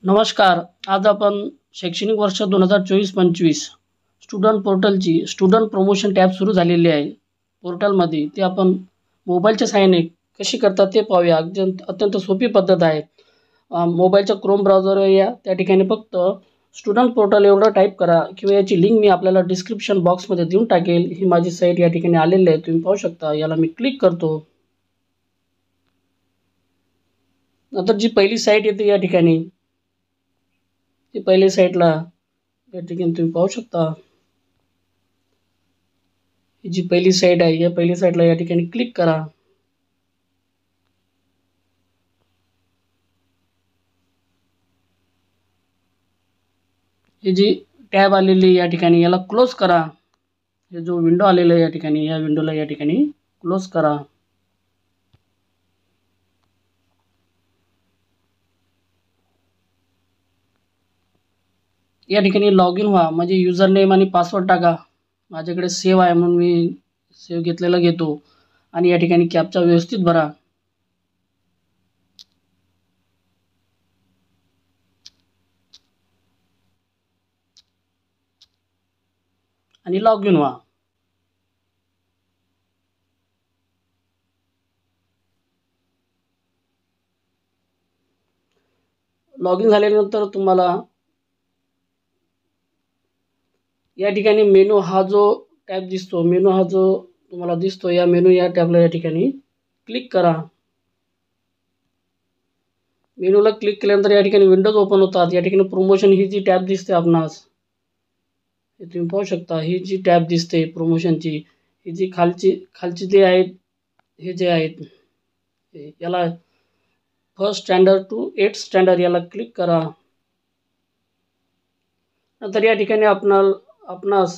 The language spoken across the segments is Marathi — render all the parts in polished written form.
नमस्कार, आज आपण शैक्षणिक वर्ष 2024-25 स्टुडंट पोर्टलची स्टुडंट प्रमोशन टॅब सुरू झालेली आहे पोर्टलमध्ये. ते आपण मोबाईलच्या सहाय्याने कशी करतात ते पाहूया. अत्यंत सोपी पद्धत आहे. मोबाईलच्या क्रोम ब्राउझर या त्या ठिकाणी फक्त स्टुडंट पोर्टल एवढं टाईप करा किंवा याची लिंक मी आपल्याला डिस्क्रिप्शन बॉक्समध्ये देऊन टाकेल. ही माझी साईट या ठिकाणी आलेली आहे, तुम्ही पाहू शकता. याला मी क्लिक करतो. नंतर जी पहिली साईट येते या ठिकाणी, ती पहिली साईटला या ठिकाणी तुम्ही पाहू शकता. ही जी पहिली साईट आहे, या पहिली साईटला या ठिकाणी क्लिक करा. ही जी टॅब आलेली या ठिकाणी याला क्लोज करा. हे जो विंडो आलेला आहे या ठिकाणी, या विंडोला या ठिकाणी क्लोज करा. या ठिकाणी लॉग इन व्हा, म्हणजे युजर नेम आणि पासवर्ड टाका. माझ्याकडे सेव्ह आहे म्हणून मी सेव्ह घेतलेला घेतो. आणि या ठिकाणी कॅप्चा व्यवस्थित भरा आणि लॉग इन व्हा. लॉग इन झाल्यानंतर तुम्हाला या ठिकाणी मेनू हा जो टॅब दिसतो, मेनू हा जो तुम्हाला दिसतो, या मेनू या टॅबला या ठिकाणी क्लिक करा. मेनूला क्लिक केल्यानंतर या ठिकाणी विंडोज ओपन होतात. या ठिकाणी प्रमोशन ही जी टॅब दिसते आपणास, हे तुम्ही पाहू शकता. ही जी टॅब दिसते प्रमोशनची, ही जी खालची जे आहेत, हे जे आहेत, याला first standard to 8th standard याला क्लिक करा. नंतर या ठिकाणी आपणास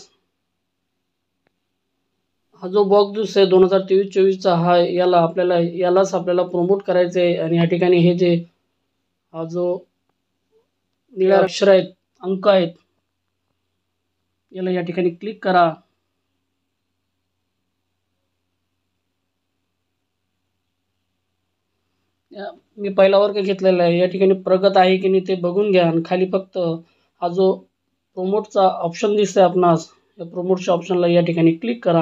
हा जो बॉक्स दिसतोय 2023-24चा, यालाच आपल्याला प्रमोट करायचं आहे. आणि या ठिकाणी हे जे हा जो निळ्या अक्षर आहेत, अंक आहेत, याला या ठिकाणी क्लिक करा. मी पहिला वर्ग घेतलेला आहे. या ठिकाणी प्रगत आहे की नाही ते बघून घ्या. आणि खाली फक्त हा जो प्रमोटचा ऑप्शन दिसतोय आपणास, या प्रमोटच्या ऑप्शनला या ठिकाणी क्लिक करा.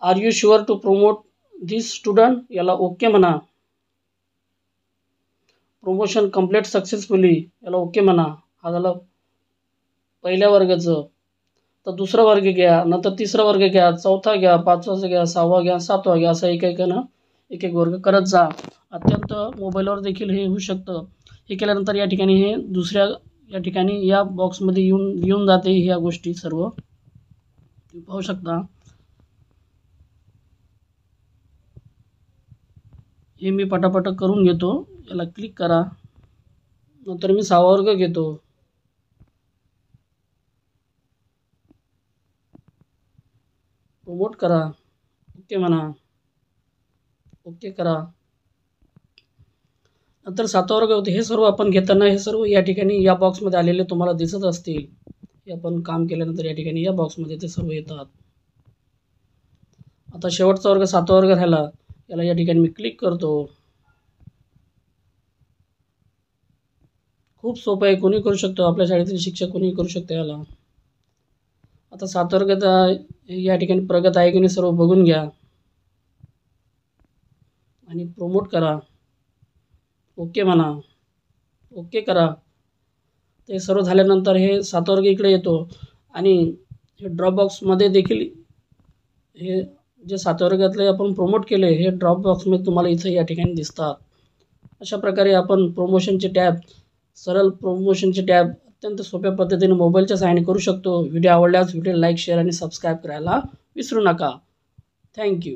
Are you sure to promote this student, याला ओके म्हणा. प्रमोशन कंप्लीट सक्सेसफुली, याला ओके म्हणा. हा झाला पहिल्या वर्गाचं. तर दुसरा वर्ग घ्या, नंतर तिसरा वर्ग घ्या, चौथा घ्या, पाचवा घ्या, सहावा घ्या, सातवा घ्या, असं एक वर्ग करत जा. अत्यंत मोबाईलवर देखील हे होऊ शकतं. हे केल्यानंतर या ठिकाणी हे दुसऱ्या या ठिकाणी या बॉक्समध्ये येऊन जाते. ह्या गोष्टी सर्व तुम्ही पाहू शकता. हे मी पटापट करून घेतो. याला क्लिक करा. नंतर मी 6वा वर्ग घेतो. प्रमोट करा, ओके म्हणा, ओके करा. नंतर 7वा वर्ग होते. हे सर्व आपण घेताना हे सर्व या ठिकाणी या बॉक्समध्ये आलेले तुम्हाला दिसत असतील. हे आपण काम केल्यानंतर या ठिकाणी या बॉक्समध्ये ते सर्व येतात. आता शेवटचा वर्ग 7वा वर्ग राहिला. याला या ठिकाणी मी क्लिक करतो. खूप सोपं आहे, कोणी करू शकतो. आपल्या शाळेतील शिक्षक कोणी करू शकतो याला. आता 7वा वर्ग या ठिकाणी प्रगत आहे की नाही सर्व बघून घ्या आणि प्रमोट करा, ओके म्हणा, ओके करा. ते सर्व झाल्यानंतर हे 7वा वर्ग इकडे येतो. आणि हे ड्रॉप बॉक्समध्ये देखील हे जे 7व्या वर्गातले आपण प्रमोट केले, हे ड्रॉप बॉक्समध्ये तुम्हाला इथं या ठिकाणी दिसतात. अशा प्रकारे आपण सरळ प्रमोशनचे टॅब अत्यंत सोप्या पद्धतीने मोबाईलच्या सहाय्याने करू शकतो. व्हिडिओ आवडल्यास व्हिडिओ लाईक, शेअर आणि सबस्क्राईब करायला विसरू नका. थँक्यू.